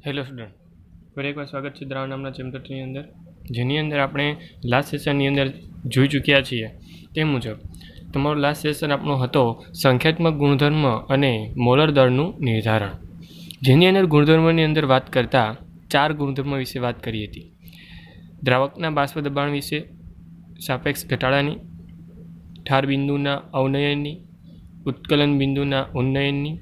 Hello student, ફરી એકવાર સ્વાગત છે દ્રાવણ નામના ચેપ્ટરની અંદર, જેની અંદર આપણે લાસ્ટ સેશનની અંદર જોઈ ચૂક્યા છીએ તે મુજબ તમારો લાસ્ટ સેશન આપણો હતો સંખ્યાત્મક ગુણધર્મ અને મોલર દળનું નિર્ધારણ, જેની અંદર ગુણધર્મની અંદર વાત કરતાં 4 ગુણધર્મ વિશે વાત કરી હતી. દ્રાવકના બાષ્પ દબાણ વિશે, સાપેક્ષ ઘટાડાની, ઠાર બિંદુના અવનયનની, ઉત્કલન બિંદુના ઉન્નયનની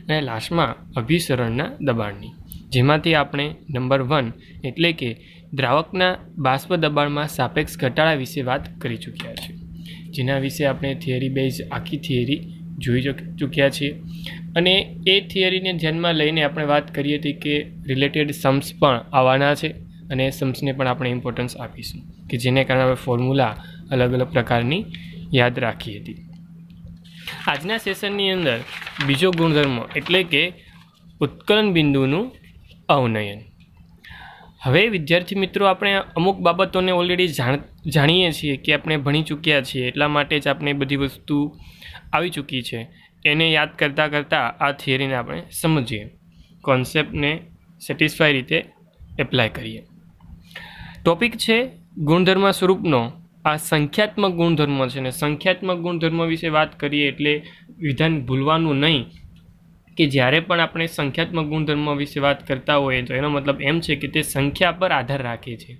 અને લાસ્ટમાં અભિસરણના દબાણની, જેમાંથી આપણે નંબર 1 એટલે કે દ્રાવકના બાષ્પ દબાણમાં સાપેક્ષ ઘટાડા વિશે વાત કરી ચૂક્યા છીએ, જેના વિશે આપણે થિયરી બેઝ આખી થિયરી જોઈ ચૂક્યા છીએ. અને એ થિયરીને ધ્યાનમાં લઈને આપણે વાત કરી હતી કે રિલેટેડ સમ્સ પણ આવવાના છે અને સમ્સને પણ આપણે ઇમ્પોર્ટન્સ આપીશું, કે જેને કારણે આપણે ફોર્મ્યુલા અલગ અલગ પ્રકારની યાદ રાખી હતી. આજના સેશનની અંદર બીજો ગુણધર્મ એટલે કે ઉત્કલન બિંદુનું અવનયન. હવે વિદ્યાર્થી મિત્રો, આપણે અમુક બાબતોને ઓલરેડી જાણીએ છીએ કે આપણે ભણી ચૂક્યા છીએ, એટલા માટે જ આપણે બધી વસ્તુ આવી ચૂકી છે. એને યાદ કરતાં કરતાં આ થિયરીને આપણે સમજીએ, કોન્સેપ્ટને સેટિસ્ફાઈ રીતે એપ્લાય કરીએ. ટોપિક છે ગુણધર્મ સ્વરૂપનો આ સંખ્યાત્મક ગુણધર્મ છે, ને સંખ્યાત્મક ગુણધર્મ વિશે વાત કરીએ એટલે વિધાન ભૂલવાનું નહીં કે જ્યારે પણ આપણે સંખ્યાત્મક ગુણધર્મ વિશે વાત કરતા હોઈએ તો એનો મતલબ એમ છે કે તે સંખ્યા પર આધાર રાખે છે,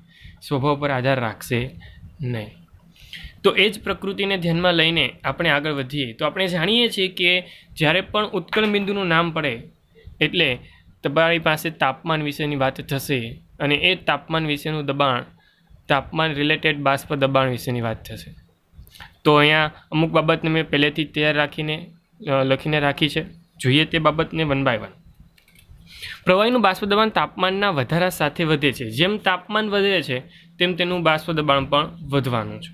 સ્વભાવ પર આધાર રાખશે નહીં. તો એ જ પ્રકૃતિને ધ્યાનમાં લઈને આપણે આગળ વધીએ તો આપણે જાણીએ છીએ કે જ્યારે પણ ઉત્કલન બિંદુનું નામ પડે એટલે તમારી પાસે તાપમાન વિશેની વાત થશે, અને એ તાપમાન વિશેનું દબાણ, તાપમાન રિલેટેડ બાષ્પ દબાણ વિશેની વાત થશે. તો અહીંયા અમુક બાબતને મેં પહેલેથી તૈયાર લખીને રાખી છે. જોઈએ તે બાબતને 1 by 1. પ્રવાહીનું બાષ્પ દબાણ તાપમાનના વધારા સાથે વધે છે. જેમ તાપમાન વધે છે તેમ તેનું બાષ્પ દબાણ પણ વધવાનું છે.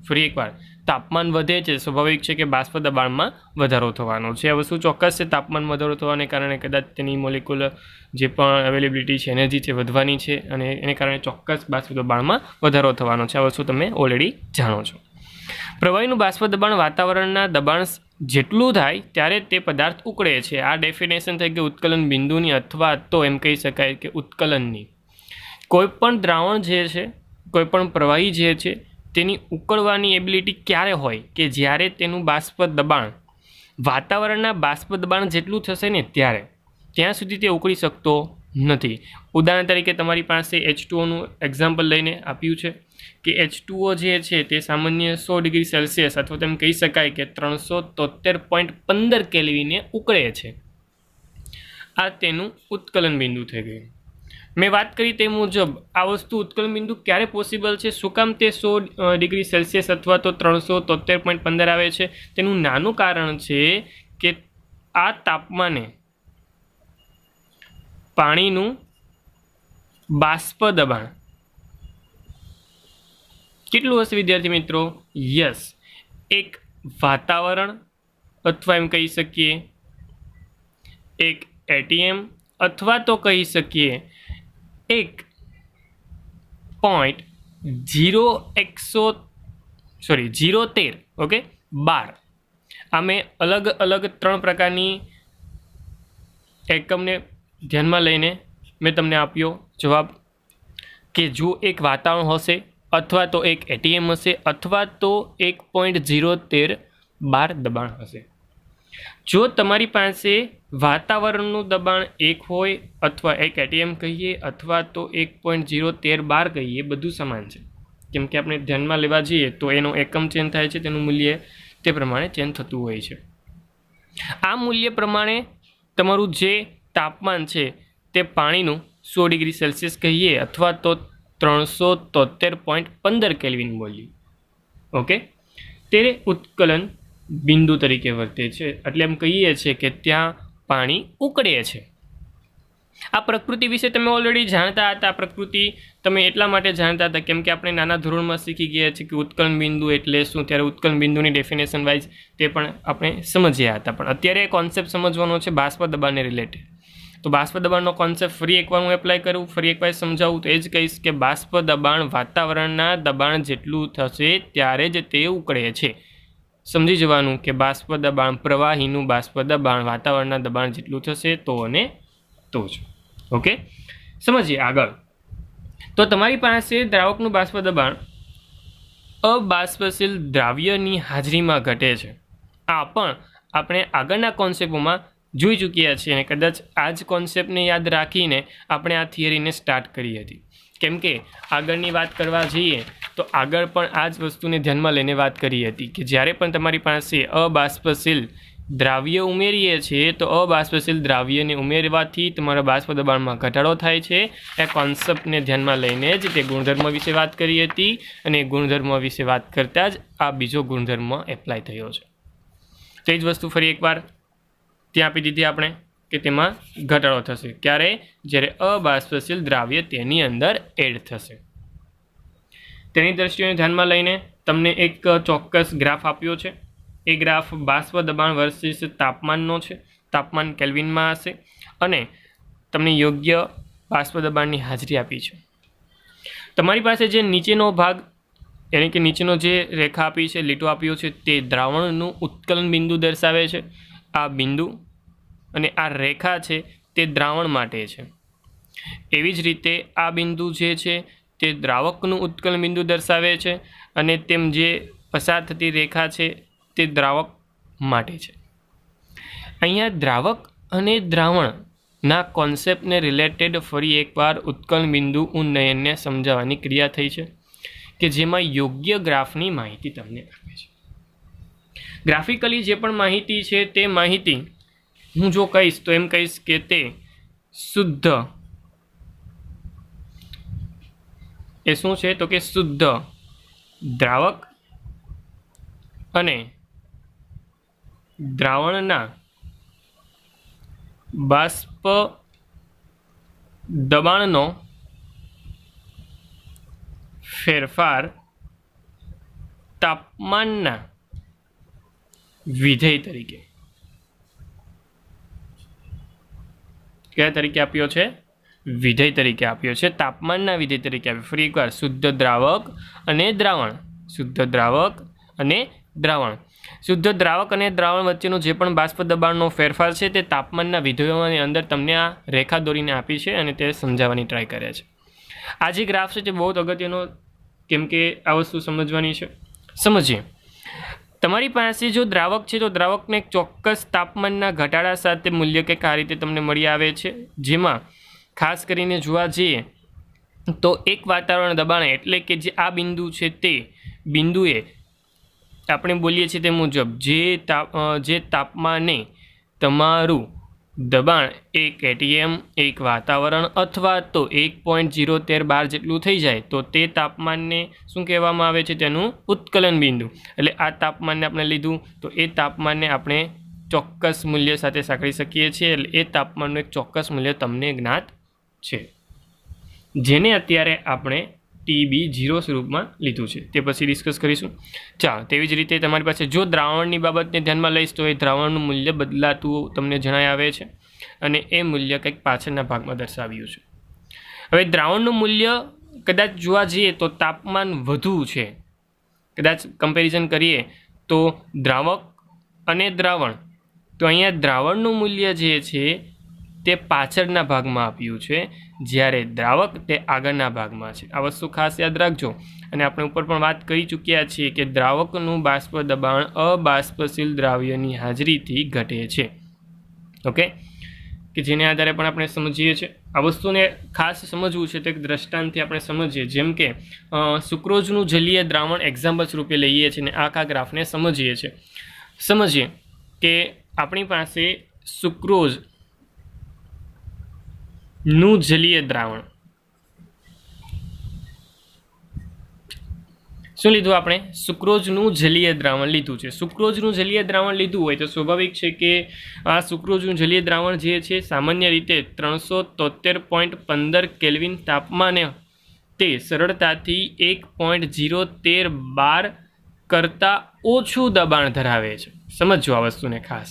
ફરી એકવાર, તાપમાન વધે છે, સ્વાભાવિક છે કે બાષ્પ દબાણમાં વધારો થવાનો છે. આ વસ્તુ ચોક્કસ છે. તાપમાન વધારો થવાને કારણે કદાચ તેની મોલિક્યુલર જે પણ અવેલેબિલિટી છે, એનર્જી છે, વધવાની છે, અને એને કારણે ચોક્કસ બાષ્પ દબાણમાં વધારો થવાનો છે. આ વસ્તુ તમે ઓલરેડી જાણો છો. પ્રવાહીનું બાષ્પ દબાણ વાતાવરણના દબાણ જેટલું થાય ત્યારે તે પદાર્થ ઉકળે છે. આ ડેફિનેશન થઈ ગઈ ઉત્કલન બિંદુની, અથવા તો એમ કહી શકાય કે ઉત્કલનની. કોઈપણ દ્રાવણ જે છે, કોઈપણ પ્રવાહી જે છે, તેની ઉકળવાની એબિલિટી ક્યારે હોય કે જ્યારે તેનું બાષ્પ દબાણ વાતાવરણના બાષ્પ દબાણ જેટલું થશે ને ત્યારે, ત્યાં સુધી તે ઉકળી શકતો નથી. ઉદાહરણ તરીકે તમારી પાસે H2Oનું એક્ઝામ્પલ લઈને આપ્યું છે કે H2O જે છે તે સામાન્ય 100 ડિગ્રી સેલ્સિયસ અથવા તેમ કહી શકાય કે 373.15 કેલ્વિને ઉકળે છે. આ તેનું ઉત્કલન બિંદુ થઈ ગયું. મેં વાત કરી તે મુજબ આ વસ્તુ ઉત્કલન બિંદુ ક્યારે પોસિબલ છે, શું કામ તે 100 ડિગ્રી સેલ્સિયસ અથવા તો 373.15 આવે છે? તેનું નાનું કારણ છે કે આ તાપમાને પાણીનું બાષ્પ દબાણ કેટલું હશે વિદ્યાર્થી મિત્રો? યસ, એક વાતાવરણ અથવા એમ કહી શકીએ એક ATM અથવા તો કહી શકીએ 0.013 ઓકે 12. આ મેં અલગ અલગ 3 પ્રકારની એકમને ધ્યાનમાં લઈને મેં તમને આપ્યો જવાબ કે જો એક વાતાવરણ હશે, અથવા તો એક ATM હશે, અથવા તો 1.013 દબાણ હશે. જો તમારી પાસે વાતાવરણનું દબાણ 1 હોય, અથવા એક ATM કહીએ, અથવા તો 1.013 કહીએ, બધું સમાન છે. કેમ કે આપણે ધ્યાનમાં લેવા જઈએ તો એનો એકમ ચેન્જ થાય છે, તેનું મૂલ્ય તે પ્રમાણે ચેન્જ થતું હોય છે. આ મૂલ્ય પ્રમાણે તમારું જે તાપમાન છે તે પાણીનું 100 ડિગ્રી સેલ્સિયસ કહીએ, અથવા તો 373.15 કેલ્વિન બોલીએ, ઓકે, તે ઉત્કલન બિંદુ તરીકે વર્તે છે. એટલે એમ કહીએ છીએ કે ત્યાં પાણી ઉકળે છે. આ પ્રકૃતિ વિશે તમે ઓલરેડી જાણતા હતા. આ પ્રકૃતિ તમે એટલા માટે જાણતા હતા કેમ કે આપણે નાના ધોરણમાં શીખી ગયા છીએ કે ઉત્કલન બિંદુ એટલે શું, ત્યારે ઉત્કલન બિંદુની ડેફિનેશન વાઇઝ તે પણ આપણે સમજ્યા હતા. પણ અત્યારે કોન્સેપ્ટ સમજવાનો છે બાષ્પ દબાણને રિલેટેડ. તો બાષ્પ દબાણનો કોન્સેપ્ટ ફરી એકવાર હું એપ્લાય કરું, ફરી એકવાર સમજાવું તો એ જ કહીશ કે બાષ્પ દબાણ વાતાવરણના દબાણ જેટલું થશે ત્યારે જ તે ઉકળે છે. સમજી જવાનું કે બાષ્પ દબાણ, પ્રવાહીનું બાષ્પ દબાણ વાતાવરણના દબાણ જેટલું થશે તો અને તો જ. ઓકે, સમજીએ આગળ. તો તમારી પાસે દ્રાવકનું બાષ્પ દબાણ અબાષ્પશીલ દ્રાવ્યની હાજરીમાં ઘટે છે. આ પણ આપણે આગળના કોન્સેપ્ટોમાં જોઈ ચૂક્યા છીએ અને કદાચ આ જ કોન્સેપ્ટને યાદ રાખીને આપણે આ થિયરીને સ્ટાર્ટ કરી હતી. કેમ કે આગળની વાત કરવા જઈએ તો આગળ પણ આ જ વસ્તુને ધ્યાનમાં લઈને વાત કરી હતી કે જ્યારે પણ તમારી પાસે અબાષ્પશીલ દ્રાવ્ય ઉમેરીએ છીએ તો અબાષ્પશીલ દ્રાવ્યને ઉમેરવાથી તમારા બાષ્પ દબાણમાં ઘટાડો થાય છે. એ કોન્સેપ્ટને ધ્યાનમાં લઈને જ તે ગુણધર્મ વિશે વાત કરી હતી અને ગુણધર્મ વિશે વાત કરતાં જ આ બીજો ગુણધર્મ એપ્લાય થયો છે. તો એ જ વસ્તુ ફરી એકવાર ત્યાં આપી દીધી આપણે કે તેમાં ઘટાડો થશે. ક્યારે? જ્યારે અબાષ્પશીલ દ્રાવ્ય તેની અંદર એડ થશે. તેની દ્રષ્ટિએ ધ્યાનમાં લઈને તમને એક ચોક્કસ ગ્રાફ આપ્યો છે. એ ગ્રાફ બાષ્પ દબાણ વર્સિસ તાપમાનનો છે. તાપમાન કેલ્વિનમાં હશે અને તમને યોગ્ય બાષ્પ દબાણની હાજરી આપી છે. તમારી પાસે જે નીચેનો ભાગ એટલે કે નીચેનો જે રેખા આપી છે, લીટો આપ્યો છે, તે દ્રાવણનું ઉત્કલન બિંદુ દર્શાવે છે. આ બિંદુ અને આ રેખા છે તે દ્રાવણ માટે છે. એવી જ રીતે આ બિંદુ જે છે તે દ્રાવકનું ઉત્કલન બિંદુ દર્શાવે છે અને તેમ જે પસાર થતી રેખા છે તે દ્રાવક માટે છે. અહીંયા દ્રાવક અને દ્રાવણના કોન્સેપ્ટને રિલેટેડ ફરી એકવાર ઉત્કલન બિંદુ ઉન્નયનને સમજાવવાની ક્રિયા થઈ છે કે જેમાં યોગ્ય ગ્રાફની માહિતી તમને આપે છે. ગ્રાફિકલી જે પણ માહિતી છે તે માહિતી હું જો કહીશ તો એમ કહીશ કે તે શુદ્ધ, એ શું છે તો કે શુદ્ધ દ્રાવક અને દ્રાવણના બાષ્પ દબાણનો ફેરફાર તાપમાનના વિધેય તરીકે કયા તરીકે આપ્યો છે? વિધેય તરીકે આપ્યો છે. તાપમાનના વિધેય તરીકે આપ્યો. ફરી એકવાર, શુદ્ધ દ્રાવક અને દ્રાવણ, શુદ્ધ દ્રાવક અને દ્રાવણ. શુદ્ધ દ્રાવક અને દ્રાવણ વચ્ચેનો જે પણ બાષ્પ દબાણનો ફેરફાર છે તે તાપમાનના વિધેયોની અંદર તમને આ રેખા દોરીને આપી છે અને તે સમજાવવાની ટ્રાય કરે છે. આ જે ગ્રાફ છે તે બહુ અગત્યનો, કેમ કે આ વસ્તુ સમજવાની છે. સમજીએ. તમારી પાસે જો દ્રાવક છે તો દ્રાવકને એક ચોક્કસ તાપમાનના ઘટાડા સાથે મૂલ્ય કંઈક આ રીતે તમને મળી આવે છે. જેમાં ખાસ કરીને જોવા જઈએ તો એક વાતાવરણ દબાણ એટલે કે જે આ બિંદુ છે તે બિંદુએ આપણે બોલીએ છીએ તે મુજબ જે તાપમાને તમારું દબાણ 1 ATM, એક વાતાવરણ અથવા તો 1.013 બાર જેટલું થઈ જાય તો તે તાપમાનને શું કહેવામાં આવે છે? તેનું ઉત્કલન બિંદુ. એટલે આ તાપમાનને આપણે લીધું તો એ તાપમાનને આપણે ચોક્કસ મૂલ્ય સાથે સાંકળી શકીએ છીએ. એટલે એ તાપમાનનું એક ચોક્કસ મૂલ્ય તમને જ્ઞાત છે, જેને અત્યારે આપણે TB0 સ્વરૂપમાં લીધું છે. તે પછી ડિસ્કસ કરીશું. ચાલો, તેવી જ રીતે તમારી પાસે જો દ્રાવણની બાબતને ધ્યાનમાં લઈશ તો એ દ્રાવણનું મૂલ્ય બદલાતું તમને જણાય આવે છે અને એ મૂલ્ય કંઈક પાછળના ભાગમાં દર્શાવ્યું છે. હવે દ્રાવણનું મૂલ્ય કદાચ જોવા જઈએ તો તાપમાન વધુ છે. કદાચ કમ્પેરિઝન કરીએ તો દ્રાવક અને દ્રાવણ, તો અહીંયા દ્રાવણનું મૂલ્ય જે છે તે પાછળના ભાગમાં આપ્યું છે, જ્યારે દ્રાવક તે આગળના ભાગમાં છે. આ વસ્તુ ખાસ યાદ રાખજો. અને આપણે ઉપર પણ વાત કરી ચૂક્યા છીએ કે દ્રાવકનું બાષ્પ દબાણ અબાષ્પશીલ દ્રાવ્યની હાજરીથી ઘટે છે. ઓકે, કે જેને આધારે પણ આપણે સમજીએ છીએ. આ વસ્તુને ખાસ સમજવું છે તો એક દ્રષ્ટાંતથી આપણે સમજીએ. જેમ કે સુક્રોઝનું જલીય દ્રાવણ એક્ઝામ્પલ સ્વરૂપે લઈએ છીએ અને આખા ગ્રાફને સમજીએ છીએ. સમજીએ કે આપણી પાસે સુક્રોઝનું જલીય દ્રાવણ, શું લીધું આપણે? સુક્રોઝનું જલીય દ્રાવણ લીધું છે. સુક્રોઝનું જલીય દ્રાવણ લીધું હોય તો સ્વાભાવિક છે કે આ સુક્રોઝનું જલીય દ્રાવણ જે છે સામાન્ય રીતે 373.15 કેલ્વિન તાપમાને તે સરળતાથી 1.013 બાર કરતાં ઓછું દબાણ ધરાવે છે. સમજો આ વસ્તુને ખાસ.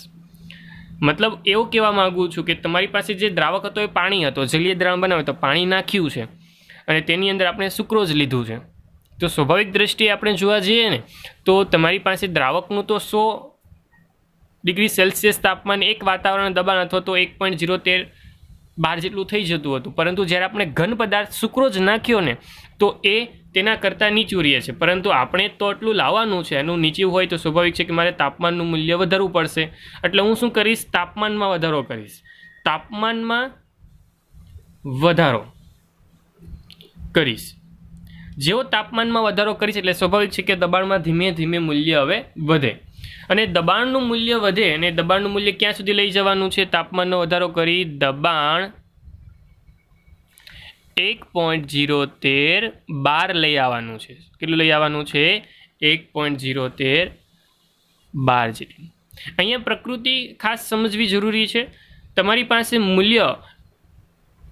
મતલબ એવું કહેવા માગું છું કે તમારી પાસે જે દ્રાવક હતો એ પાણી હતો, જલીય દ્રાવણ બનાવે તો પાણી નાખ્યું છે અને તેની અંદર આપણે સુક્રોઝ લીધું છે. તો સ્વાભાવિક દ્રષ્ટિએ આપણે જોવા જઈએ ને તો તમારી પાસે દ્રાવકનું તો 100 ડિગ્રી સેલ્સિયસ તાપમાન એક વાતાવરણ દબાણ અથવા તો 1.013 બાર જેટલું થઈ જતું હતું, પરંતુ જ્યારે આપણે ઘન પદાર્થ સુક્રોઝ નાખ્યો ને તો એ તેના કરતાં નીચું રહે છે. પરંતુ આપણે તો એટલું લાવવાનું છે, એનું નીચું હોય તો સ્વાભાવિક છે કે મારે તાપમાનનું મૂલ્ય વધારવું પડશે. એટલે હું શું કરીશ? તાપમાનમાં વધારો કરીશ. તાપમાનમાં વધારો કરીશ. જેવો તાપમાનમાં વધારો કરીશ એટલે સ્વાભાવિક છે કે દબાણમાં ધીમે ધીમે મૂલ્ય હવે વધે, અને દબાણનું મૂલ્ય વધે. અને દબાણનું મૂલ્ય ક્યાં સુધી લઈ જવાનું છે? તાપમાનનો વધારો કરી દબાણ 1.013 બાર લઈ આવવાનું છે. કેટલું લઈ આવવાનું છે? 1.013 બાર જેટલું. અહીંયા પ્રકૃતિ ખાસ સમજવી જરૂરી છે. તમારી પાસે મૂલ્ય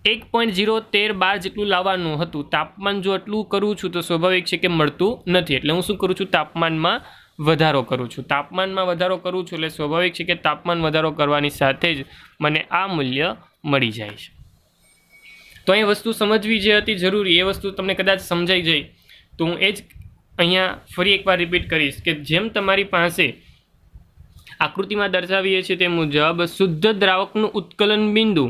1.013 બાર જેટલું લાવવાનું હતું, તાપમાન જો એટલું કરું છું તો સ્વાભાવિક છે કે મળતું નથી. એટલે હું શું કરું છું? તાપમાનમાં વધારો કરું છું. તાપમાનમાં વધારો કરું છું એટલે સ્વાભાવિક છે કે તાપમાન વધારો કરવાની સાથે જ મને આ મૂલ્ય મળી જાય છે. તો એ વસ્તુ સમજવી જે હતી જરૂરી, એ વસ્તુ તમને કદાચ સમજાઈ જાય તો હું એ જ અહીંયા ફરી એકવાર રિપીટ કરીશ કે જેમ તમારી પાસે આકૃતિમાં દર્શાવીએ છીએ તે મુજબ શુદ્ધ દ્રાવકનું ઉત્કલન બિંદુ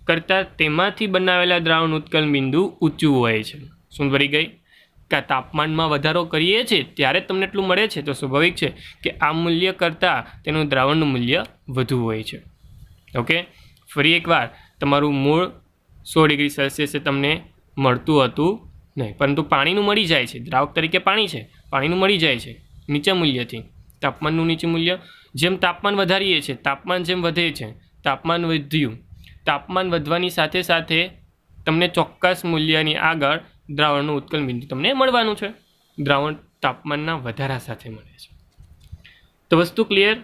કરતાં તેમાંથી બનાવેલા દ્રાવણનું ઉત્કલન બિંદુ ઊંચું હોય છે. શું ભરી ગઈ? કે તાપમાનમાં વધારો કરીએ છીએ ત્યારે તમને એટલું મળે છે તો સ્વાભાવિક છે કે આ મૂલ્ય કરતાં તેનું દ્રાવણનું મૂલ્ય વધુ હોય છે. ઓકે, ફરી એકવાર તમારું મૂળ 100 ડિગ્રી સેલ્સિયસે તમને મળતું હતું નહીં, પરંતુ પાણીનું મળી જાય છે. દ્રાવક તરીકે પાણી છે, પાણીનું મળી જાય છે નીચા મૂલ્યથી. તાપમાનનું નીચું મૂલ્ય, જેમ તાપમાન વધારીએ છીએ, તાપમાન જેમ વધે છે, તાપમાન વધ્યું, તાપમાન વધવાની સાથે સાથે તમને ચોક્કસ મૂલ્યની આગળ દ્રાવણનું ઉત્કલન બિંદુ તમને મળવાનું છે. દ્રાવણ તાપમાનના વધારા સાથે મળે છે. તો વસ્તુ ક્લિયર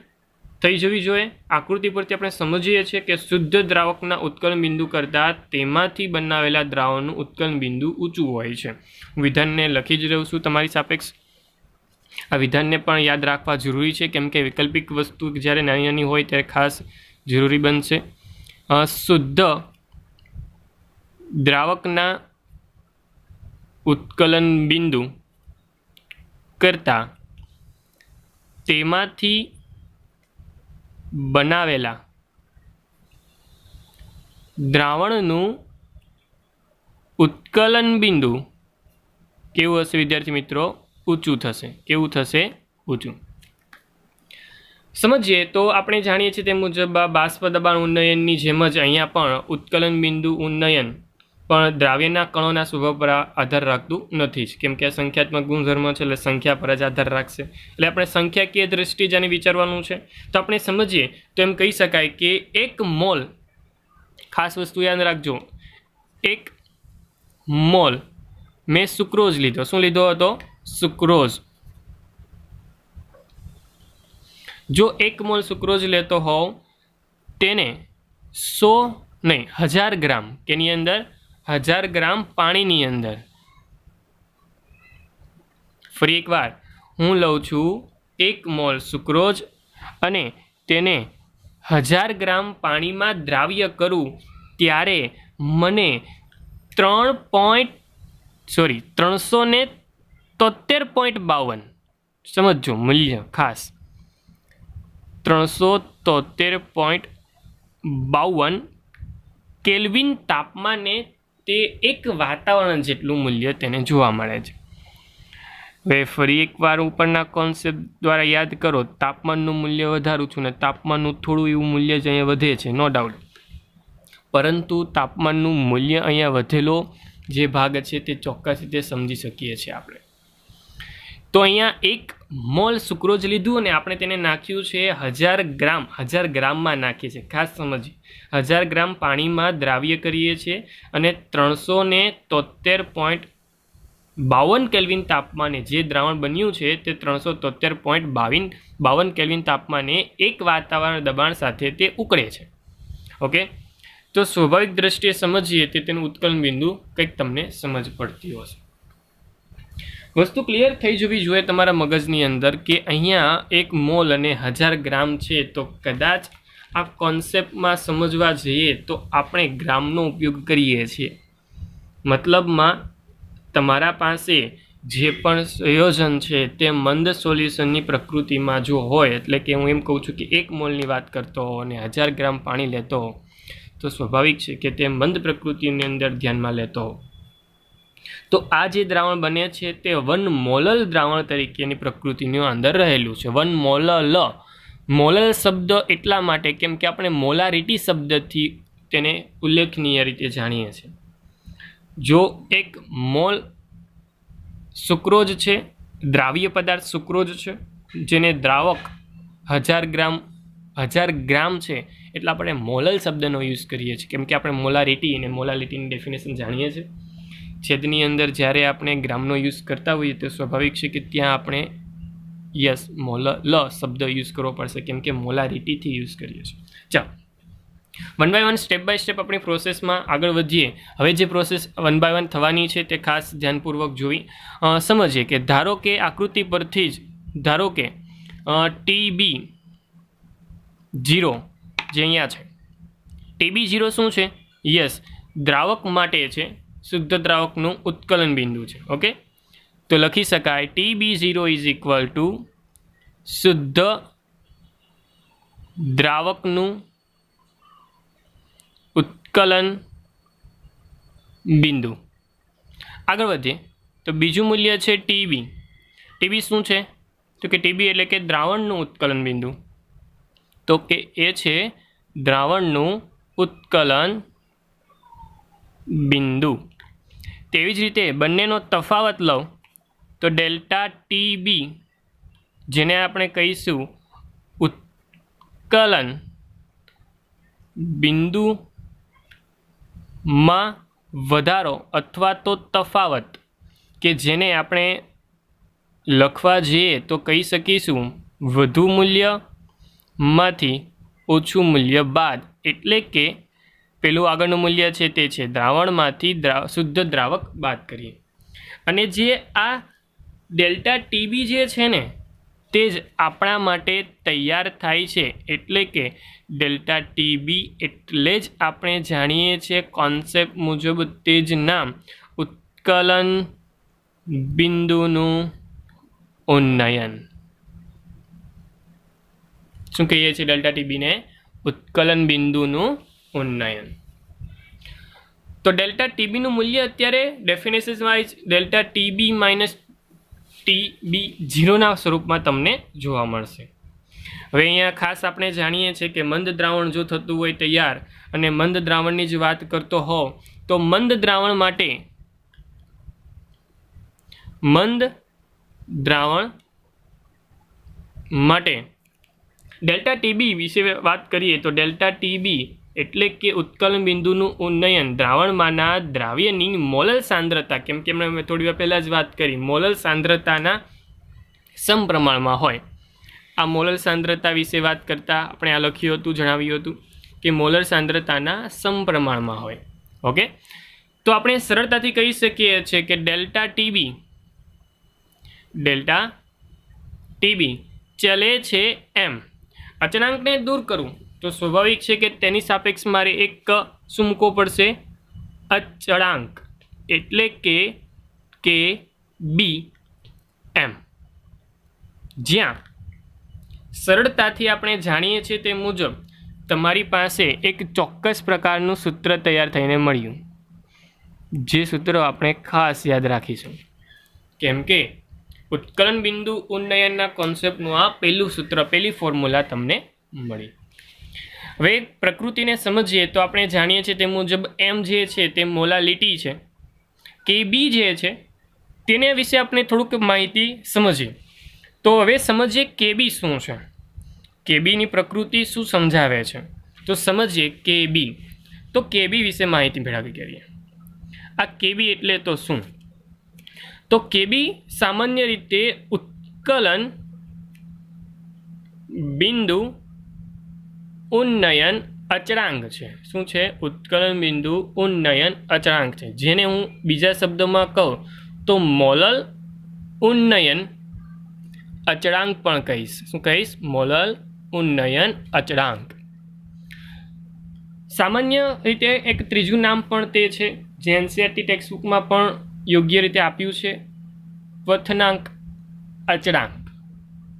થઈ જવી જોઈએ. આકૃતિ પરથી આપણે સમજીએ છીએ કે શુદ્ધ દ્રાવકના ઉત્કલન બિંદુ કરતાં તેમાંથી બનાવેલા દ્રાવણનું ઉત્કલન બિંદુ ઊંચું હોય છે. વિધાનને લખી જ રહ્યું છું તમારી સાપેક્ષ. આ વિધાનને પણ યાદ રાખવા જરૂરી છે, કેમ કે વૈકલ્પિક વસ્તુ જ્યારે નાની નાની હોય ત્યારે ખાસ જરૂરી બનશે. શુદ્ધ દ્રાવકના ઉત્કલન બિંદુ કરતાં તેમાંથી બનાવેલા દ્રાવણનું ઉત્કલન બિંદુ કેવું હશે વિદ્યાર્થી મિત્રો? ઊંચું થશે. કેવું થશે? ઊંચું. સમજીએ તો આપણે જાણીએ છીએ તે મુજબ બાષ્પ દબાણ ઉન્નયનની જેમ જ અહીંયા પણ ઉત્કલન બિંદુ ઉન્નયન પણ દ્રાવ્યના કણોના સ્વભાવ પર આધાર રાખતું નથી જ, કેમ કે આ સંખ્યાત્મક ગુણધર્મ છે એટલે સંખ્યા પર જ આધાર રાખશે. એટલે આપણે સંખ્યાકીય દ્રષ્ટિએ જાણે વિચારવાનું છે. તો આપણે સમજીએ તો એમ કહી શકાય કે 1 મોલ, ખાસ વસ્તુ યાદ રાખજો, 1 મોલ મેં સુક્રોઝ લીધો. શું લીધો હતો? સુક્રોઝ. જો 1 મોલ સુક્રોઝ લેતો હોવ તેને 1000 ગ્રામ કેની અંદર? 1000 ગ્રામ પાણીની અંદર. ફરી એકવાર હું લઉં છું 1 મોલ સુક્રોઝ અને તેને 1000 ગ્રામ પાણીમાં દ્રાવ્ય કરું ત્યારે મને 373.52 સમજો મૂલ્ય ખાસ 373.52 કેલ્વિન તાપમાને તે એક વાતાવરણ જેટલું મૂલ્ય તેને જોવા મળે છે. હવે ફરી એકવાર ઉપરના કોન્સેપ્ટ દ્વારા યાદ કરો, તાપમાનનું મૂલ્ય વધારું છું ને તાપમાનનું થોડું એવું મૂલ્ય જ અહીંયા વધે છે, નો ડાઉટ. પરંતુ તાપમાનનું મૂલ્ય અહીંયા વધેલો જે ભાગ છે તે ચોક્કસ રીતે સમજી શકીએ છીએ આપણે. તો અહીંયા 1 મોલ સુક્રોઝ લીધું અને આપણે તેને નાખ્યું છે 1000 ગ્રામમાં નાખીએ છીએ. ખાસ સમજીએ, 1000 ગ્રામ પાણીમાં દ્રાવ્ય કરીએ છીએ અને 373.52 કેલ્વિન તાપમાને જે દ્રાવણ બન્યું છે તે 373.52 કેલ્વિન તાપમાને એક વાતાવરણ દબાણ સાથે તે ઉકળે છે. ઓકે, તો સ્વાભાવિક દ્રષ્ટિએ સમજીએ તે તેનું ઉત્કલન બિંદુ કંઈક તમને સમજ પડતી હશે. વસ્તુ ક્લિયર થઈ જવી જોઈએ તમારા મગજની અંદર કે અહીંયા 1 મોલ અને 1000 ગ્રામ છે. તો કદાચ આ કોન્સેપ્ટમાં સમજવા જઈએ તો આપણે ગ્રામનો ઉપયોગ કરીએ છીએ. મતલબમાં તમારા પાસે જે પણ સંયોજન છે તે મંદ સોલ્યુશનની પ્રકૃતિમાં જો હોય, એટલે કે હું એમ કહું છું કે 1 મોલની વાત કરતો હો અને 1000 ગ્રામ પાણી લેતો હો, તો તો સ્વાભાવિક છે કે તે મંદ પ્રકૃતિની અંદર ધ્યાનમાં લેતો હો. તો આ જે દ્રાવણ બને છે તે 1 મોલલ દ્રાવણ તરીકેની પ્રકૃતિની અંદર રહેલું છે. 1 મોલલ. મોલલ શબ્દ એટલા માટે કેમ કે આપણે મોલારિટી શબ્દથી તેને ઉલ્લેખનીય રીતે જાણીએ છીએ. જો 1 મોલ સુક્રોઝ છે, દ્રાવ્ય પદાર્થ સુક્રોઝ છે, જેને દ્રાવક 1000 ગ્રામ છે, એટલે આપણે મોલલ શબ્દનો યુઝ કરીએ છીએ કેમ કે આપણે મોલારિટી અને મોલાલિટીની ડેફિનેશન જાણીએ છીએ. છેદની અંદર જ્યારે આપણે ગ્રામનો યુઝ કરતા હોઈએ તો સ્વાભાવિક છે કે ત્યાં આપણે મોલ શબ્દ યુઝ કરવો પડશે કેમ કે મોલારિટીથી યુઝ કરીએ છીએ. ચાલો 1 by 1 સ્ટેપ બાય સ્ટેપ આપણી પ્રોસેસમાં આગળ વધીએ. હવે જે પ્રોસેસ 1 by 1 થવાની છે તે ખાસ ધ્યાનપૂર્વક જોઈ સમજીએ કે ધારો કે આકૃતિ પરથી જ ધારો કે TB0 જે અહીંયા છે, TB0 શું છે? દ્રાવક માટે છે, શુદ્ધ દ્રાવકનું ઉત્કલન બિંદુ છે. ઓકે, તો લખી શકાય TB0 ઇઝ ઇક્વલ ટુ શુદ્ધ દ્રાવકનું ઉત્કલન બિંદુ. આગળ વધીએ તો બીજું મૂલ્ય છે TB. TB શું છે? તો કે TB એટલે કે દ્રાવણનું ઉત્કલન બિંદુ. તો કે એ છે દ્રાવણનું ઉત્કલન બિંદુ. તેવી જ રીતે બંનેનો તફાવત લો તો ડેલ્ટા TB જેને આપણે કહીશું ઉત્કલન બિંદુમાં વધારો અથવા તો તફાવત કે જેને આપણે લખવા જઈએ તો કહી શકીશું વધુ મૂલ્યમાંથી ઓછું મૂલ્ય બાદ. એટલે કે પેલું આગળનું મૂલ્ય છે તે છે દ્રાવણમાંથી શુદ્ધ દ્રાવક બાદ કરીએ. અને જે આ ડેલ્ટા TB જે છે ને તે જ આપણા માટે તૈયાર થાય છે. એટલે કે ડેલ્ટા TB એટલે જ આપણે જાણીએ છીએ કોન્સેપ્ટ મુજબ તે જ નામ ઉત્કલન બિંદુનું ઉન્નયન. શું કહીએ છીએ ડેલ્ટા TBને? ઉત્કલન બિંદુનું ઉન્નયન. તો ડેલ્ટા TBનું મૂલ્ય અત્યારે definition wise delta TB minus TB0ના સ્વરૂપમાં તમને જોવા મળશે. હવે અહીંયા ખાસ આપણે જાણીએ છીએ કે મંદ દ્રાવણ જો થતું હોય તૈયાર અને મંદ દ્રાવણની જ વાત કરતો હોવ તો મંદ દ્રાવણ માટે ડેલ્ટા TB વિશે વાત કરીએ તો ડેલ્ટા TB એટલે કે ઉત્કલન બિંદુનું ઉન્નયન દ્રાવણમાંના દ્રાવ્યની મોલલ સાંદ્રતા, કેમ કે મેં થોડી વાર પહેલાં જ વાત કરી, મોલલ સાંદ્રતાના સમપ્રમાણમાં હોય. આ મોલલ સાંદ્રતા વિશે વાત કરતાં આપણે આ લખ્યું હતું, જણાવ્યું હતું કે મોલર સાંદ્રતાના સમપ્રમાણમાં હોય. ઓકે, તો આપણે સરળતાથી કહી શકીએ છીએ કે ડેલ્ટા TB ચલે છે એમ. અચળાંકને દૂર કરું તો સ્વાભાવિક છે કે તેની સાપેક્ષ મારે એક શું મૂકવો પડશે? અચળાંક. એટલે કે KB એમ. જ્યાં સરળતાથી આપણે જાણીએ છીએ તે મુજબ તમારી પાસે એક ચોક્કસ પ્રકારનું સૂત્ર તૈયાર થઈને મળ્યું. જે સૂત્ર આપણે ખાસ યાદ રાખીશું કેમ કે ઉત્કલન બિંદુ ઉન્નયનના કોન્સેપ્ટનું આ પહેલું સૂત્ર, પહેલી ફોર્મ્યુલા તમને મળી. હવે પ્રકૃતિને સમજીએ તો આપણે જાણીએ છીએ તે મુજબ M જે છે તે મોલાલિટી છે. KB જે છે તેને વિશે આપણે થોડુંક માહિતી સમજીએ. તો હવે સમજીએ KB શું છે, KBની પ્રકૃતિ શું સમજાવે છે. તો સમજીએ KB. તો KB વિશે માહિતી મેળવી કરીએ. આ KB એટલે તો શું? તો KB સામાન્ય રીતે ઉત્કલન બિંદુ ઉન્નયન અચળાંક છે. શું છે? ઉત્કલન બિંદુ ઉન્નયન અચળાંક છે. જેને હું બીજા શબ્દોમાં કહું તો મોલલ ઉન્નયન અચળાંક પણ કહીશ. શું કહીશ? મોલલ ઉન્નયન અચળાંક. સામાન્ય રીતે એક ત્રીજું નામ પણ તે છે જે NCERT ટેક્સ્ટબુકમાં પણ યોગ્ય રીતે આપ્યું છે, ક્વથનાંક અચળાંક.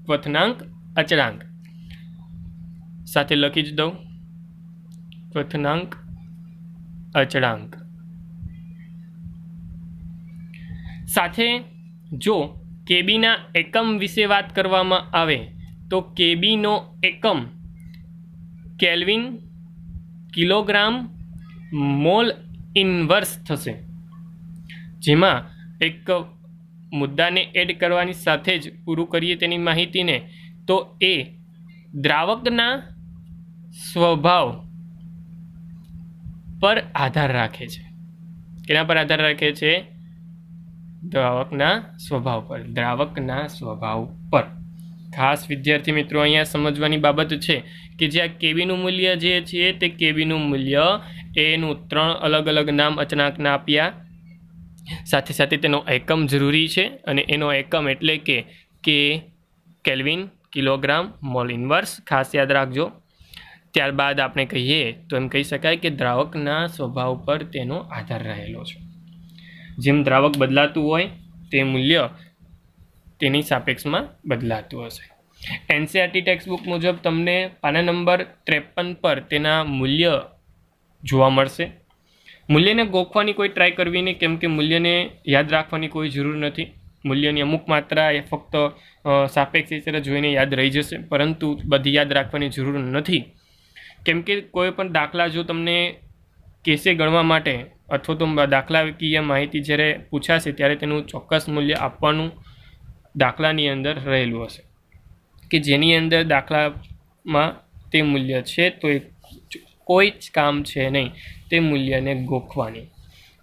ક્વથનાંક અચળાંક સાથે લખી જ દઉં, ક્વથનાંક અચળાંક. સાથે જો કેબીના એકમ વિશે વાત કરવામાં આવે તો કેબીનો એકમ કેલ્વિન, કિલોગ્રામ, મોલ ઇન્વર્સ થશે, જેમાં એક મુદ્દાને એડ કરવાની સાથે જ પૂરું કરીએ તેની માહિતીને તો એ દ્રાવકના સ્વભાવ પર આધાર રાખે છે. કેના પર આધાર રાખે છે? દ્રાવકના સ્વભાવ પર. ખાસ વિદ્યાર્થી મિત્રો અહીંયા સમજવાની બાબત છે કે જે આ કેબીનું મૂલ્ય જે છે તે કેબીનું મૂલ્ય એનું 3 અલગ અલગ નામ અચળાંકના આપ્યા, સાથે સાથે તેનો એકમ જરૂરી છે અને એનો એકમ એટલે કે કેલ્વિન, કિલોગ્રામ, મોલ ઇન્વર્સ ખાસ યાદ રાખજો. ત્યારબાદ આપણે કહીએ તો એમ કહી શકાય કે દ્રાવકના સ્વભાવ પર તેનો આધાર રહેલો છે. જેમ દ્રાવક બદલાતું હોય તે મૂલ્ય તેની સાપેક્ષમાં બદલાતું હશે. એનસીઈઆરટી ટેક્સ્ટબુક મુજબ તમને પાના નંબર 53 પર તેના મૂલ્ય જોવા મળશે. મૂલ્યને ગોખવાની કોઈ ટ્રાય કરવી નહીં, કેમ કે મૂલ્યને યાદ રાખવાની કોઈ જરૂર નથી. મૂલ્યની અમુક માત્રા એ ફક્ત સાપેક્ષ જોઈને યાદ રહી જશે, પરંતુ બધી યાદ રાખવાની જરૂર નથી. કેમ કે કોઈ પણ દાખલા જો તમને કેસે ગણવા માટે અથવા તો દાખલાકીય માહિતી જ્યારે પૂછાશે ત્યારે તેનું ચોક્કસ મૂલ્ય આપવાનું દાખલાની અંદર રહેલું હશે, કે જેની અંદર દાખલામાં તે મૂલ્ય છે તો એ કોઈ જ કામ છે નહીં તે મૂલ્યને ગોખવાની.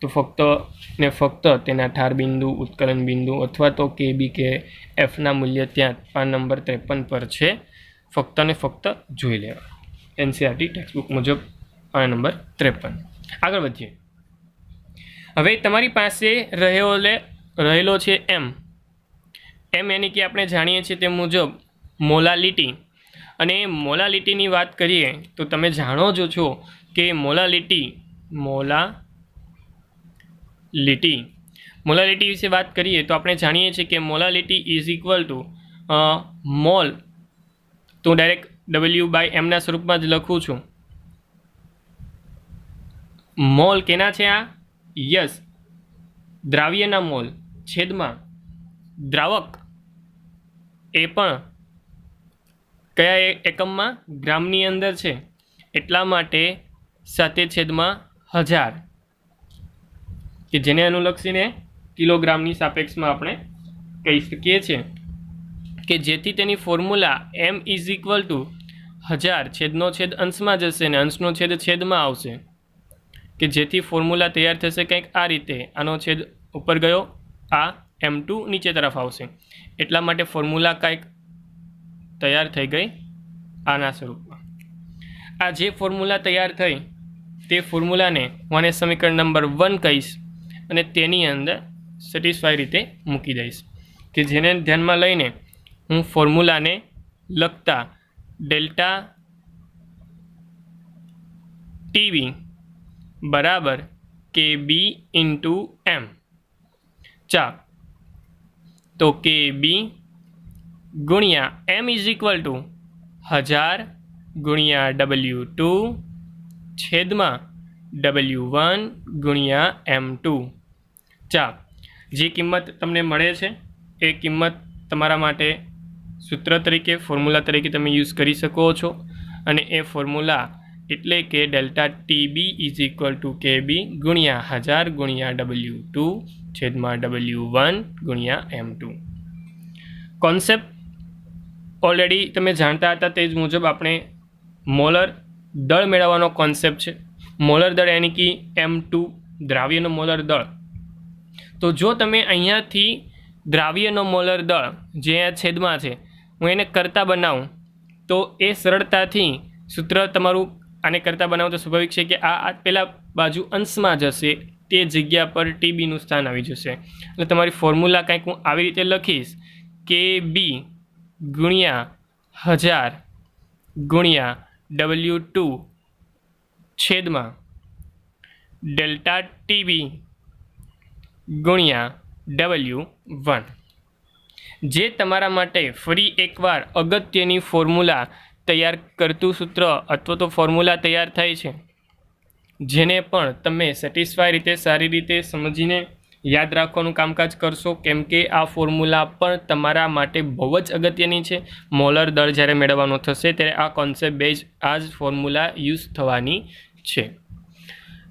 તો ફક્ત તેના ઠાર બિંદુ, ઉત્કલન બિંદુ અથવા તો કે બી કે એફના મૂલ્ય ત્યાં પાન નંબર 53 પર છે, ફક્ત ને ફક્ત જોઈ લેવા. એનસીઈઆરટી ટેક્સ્ટબુક મુજબ પાના નંબર 53. આગળ વધીએ. હવે તમારી પાસે રહેલો છે એમ એની કે આપણે જાણીએ છીએ તે મુજબ મોલાલિટી. અને મોલાલિટીની વાત કરીએ તો તમે જાણો જ છો કે મોલાલિટી વિશે વાત કરીએ તો આપણે જાણીએ છીએ કે molality is equal to mole. તો ડાયરેક્ટ W/m ના સ્વરૂપમાં જ લખું છું. મોલ કેના છે? આ યસ દ્રાવ્યના મોલ છેદમાં દ્રાવક એ પણ કયા એકમમાં? ગ્રામની અંદર છે, એટલા માટે સાથે છેદમાં 1000, કે જેને અનુલક્ષીને કિલોગ્રામની સાપેક્ષમાં આપણે કહી શકીએ છીએ કે જેથી તેની formula m is equal two 1000 છેદનો છેદ અંશમાં જશે અને અંશનો છેદ છેદમાં આવશે, કે જેથી ફોર્મ્યુલા તૈયાર થશે કંઈક આ રીતે. આનો છેદ ઉપર ગયો, આ m2 નીચે તરફ આવશે, એટલા માટે ફોર્મ્યુલા કંઈક તૈયાર થઈ ગઈ આના સ્વરૂપમાં. આ જે ફોર્મ્યુલા તૈયાર થઈ તે ફોર્મ્યુલાને હું સમીકરણ નંબર 1 કહીશ અને તેની અંદર સેટિસ્ફાઈ રીતે મૂકી દઈશ, કે જેને ધ્યાનમાં લઈને હું ફોર્મ્યુલાને લખતા ડેલ્ટા ટીવી બરાબર KB ઇન્ટુ m. ચાલો, તો KB ગુણ્યા m ઇઝ ઇક્વલ ટુ 1000 ગુણ્યા W2 છેદમાં W1 ગુણ્યા M2. ચાલો, જે કિંમત તમને મળે છે એ કિંમત તમારા માટે સૂત્ર તરીકે, ફોર્મ્યુલા તરીકે તમે યુઝ કરી શકો છો. અને એ ફોર્મ્યુલા એટલે કે delta TB is equal two KB ગુણ્યા 1000 ગુણ્યા W2 છેદમાં W1 ગુણ્યા M2. કોન્સેપ્ટ ઓલરેડી તમે જાણતા હતા, તે જ મુજબ આપણે મોલર દળ મેળવવાનો કોન્સેપ્ટ છે. મોલર દળ યાની કે M2 દ્રાવ્યનો મોલર દળ. તો જો તમે અહીંયાથી દ્રાવ્યનો મોલર દળ જે આ છેદમાં છે હું એને કરતા બનાવું તો એ સરળતાથી સૂત્ર તમારું આને કરતા બનાવું તો સ્વાભાવિક છે કે આ પહેલાં બાજુ અંશમાં જશે, તે જગ્યા પર TBનું સ્થાન આવી જશે. એટલે તમારી ફોર્મ્યુલા કંઈક હું આવી રીતે લખીશ, KB ગુણ્યા 1000 ગુણ્યા W2 છેદમાં ડેલ્ટા TB ગુણ્યા W1. જે તમારા માટે ફરી એકવાર અગત્યની ફોર્મ્યુલા તૈયાર કરતું સૂત્ર અથવા તો ફોર્મ્યુલા તૈયાર થાય છે. જેને પણ તમે સેટિસ્ફાય રીતે સારી રીતે સમજીને યાદ રાખવાનું કામકાજ કરશો, કેમ કે આ ફોર્મ્યુલા પણ તમારા માટે બહુ જ અગત્યની છે. મોલર દળ જ્યારે મેળવવાનો થશે ત્યારે આ કોન્સેપ્ટ બેઝ આ જ ફોર્મ્યુલા યુઝ થવાની છે.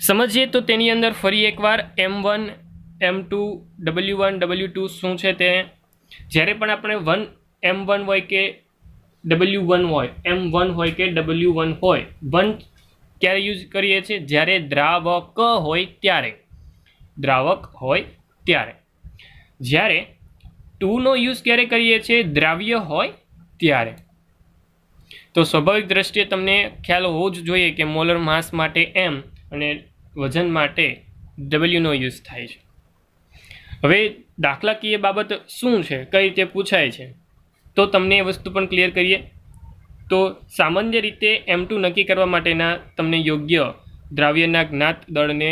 સમજીએ તો તેની અંદર ફરી એકવાર M1 M2 W1 W2 શું છે તે. જ્યારે પણ આપણે M1 હોય કે W1 હોય, M1 હોય કે W1 હોય, 1 ક્યારે યુઝ કરીએ છીએ? જ્યારે દ્રાવક હોય ત્યારે. જ્યારે 2નો યુઝ ક્યારે કરીએ છીએ? દ્રાવ્ય હોય ત્યારે. તો સ્વાભાવિક દ્રષ્ટિએ તમને ખ્યાલ હોવો જ જોઈએ કે મોલર માસ માટે M અને વજન માટે Wનો યુઝ થાય છે. હવે દાખલાકીય બાબત શું છે, કઈ રીતે પૂછાય છે, તો તમને એ વસ્તુ પણ ક્લિયર કરીએ. તો સામાન્ય રીતે M2 નક્કી કરવા માટેના તમને યોગ્ય દ્રાવ્યના જ્ઞાત દળને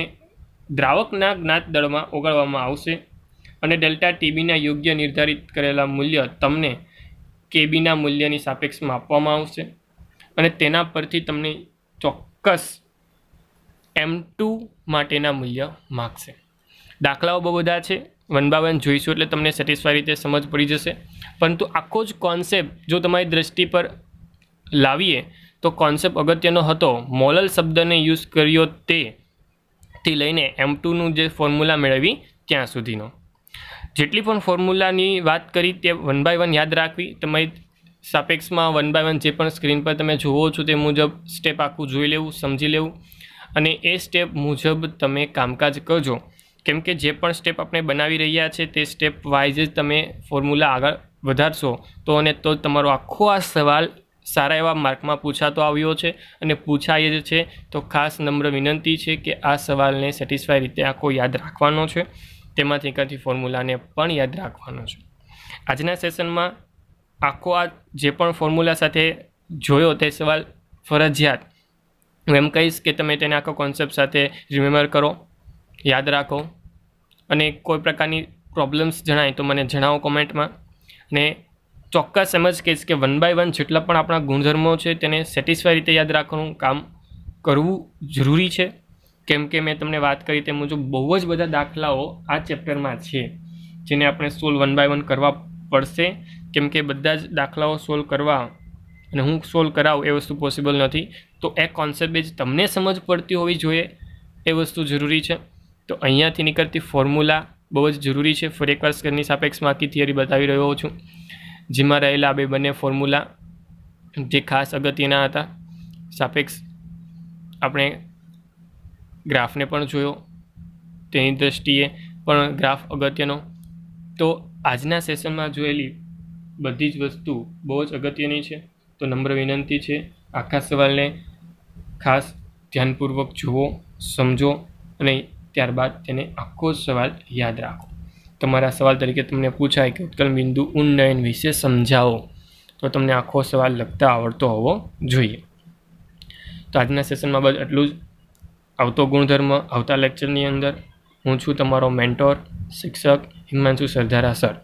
દ્રાવકના જ્ઞાત દળમાં ઓગાળવામાં આવશે અને ડેલ્ટા TBના યોગ્ય નિર્ધારિત કરેલા મૂલ્ય તમને કેબીના મૂલ્યની સાપેક્ષમાં આપવામાં આવશે અને તેના પરથી તમને ચોક્કસ M2 માટેના મૂલ્ય માગશે. દાખલાઓ બહુ બધા છે, 1 by 1 જોઈશું એટલે તમને સેટિસ્ફાઈ રીતે સમજ પડી જશે. પરંતુ આખો જ કોન્સેપ્ટ જો તમારી દ્રષ્ટિ પર લાવીએ તો કોન્સેપ્ટ અગત્યનો હતો. મોલર શબ્દને યુઝ કર્યો થી લઈને M2નું જે ફોર્મ્યુલા મેળવી ત્યાં સુધીનો. જેટલી પણ ફોર્મ્યુલાની વાત કરી તે 1 by 1 યાદ રાખવી. તમારી સાપેક્ષમાં 1 by 1 જે પણ સ્ક્રીન પર તમે જુઓ છો તે મુજબ સ્ટેપ આખું જોઈ લેવું, સમજી લેવું અને એ સ્ટેપ મુજબ તમે કામકાજ કરજો. કેમ કે જે પણ સ્ટેપ આપણે બનાવી રહ્યા છે તે સ્ટેપ વાઇઝ જ તમે ફોર્મ્યુલા આગળ વધારશો તો તમારો આખો આ સવાલ સારા એવા માર્કમાં પૂછાતો આવ્યો છે અને પૂછાય જ છે. તો ખાસ નમ્ર વિનંતી છે કે આ સવાલને સેટિસ્ફાઈ રીતે આખો યાદ રાખવાનો છે. તેમાંથી એકાથી ફોર્મ્યુલાને પણ યાદ રાખવાનો છે. આજના સેશનમાં આખો આ જે પણ ફોર્મ્યુલા સાથે જોયો તે સવાલ ફરજિયાત હું એમ કહીશ કે તમે તેને આખો કોન્સેપ્ટ સાથે રિમેમ્બર કરો, યાદ રાખો અને કોઈ પ્રકારની પ્રોબ્લેમ્સ જણાય તો મને જણાવો કોમેન્ટમાં. અને ચોક્કસ એમ જ કહીશ કે 1 by 1 જેટલા પણ આપણા ગુણધર્મો છે તેને સેટિસ્ફાઈ રીતે યાદ રાખવાનું કામ કરવું જરૂરી છે. કેમ કે મેં તમને વાત કરી તે મુજબ બહુ જ બધા દાખલાઓ આ ચેપ્ટરમાં છે જેને આપણે સોલ્વ 1 by 1 કરવા પડશે. કેમ કે બધા જ દાખલાઓ સોલ્વ કરવા અને હું સોલ્વ કરાવું એ વસ્તુ પોસિબલ નથી. તો એ કોન્સેપ્ટ જ તમને સમજ પડતી હોવી જોઈએ એ વસ્તુ જરૂરી છે. તો અહીંયાથી નીકળતી ફોર્મ્યુલા બહુ જ જરૂરી છે. ફરી એકવાર સ્ક્રીનની સાપેક્ષમાં આખી થિયરી બતાવી રહ્યો છું જેમાં રહેલા બે બંને ફોર્મ્યુલા જે ખાસ અગત્યના હતા. સાપેક્ષ આપણે ગ્રાફને પણ જોયો, તેની દ્રષ્ટિએ પણ ગ્રાફ અગત્યનો. તો આજના સેશનમાં જોયેલી બધી જ વસ્તુ બહુ જ અગત્યની છે. તો નમ્ર વિનંતી છે આખા સવાલને ખાસ ધ્યાનપૂર્વક જુઓ, સમજો અને ત્યારબાદ તેને આખો સવાલ યાદ રાખો. તમારા સવાલ તરીકે તમને પૂછાય કે ઉત્કલ બિંદુ ઉન્નયન વિશે સમજાવો તો તમને આખો સવાલ લખતા આવડતો હોવો જોઈએ. તો આજના સેશનમાં બસ એટલું જ. આવતો ગુણધર્મ આવતા લેક્ચરની અંદર. હું છું તમારો મેન્ટોર શિક્ષક હિમાંશુ સરદારા સર.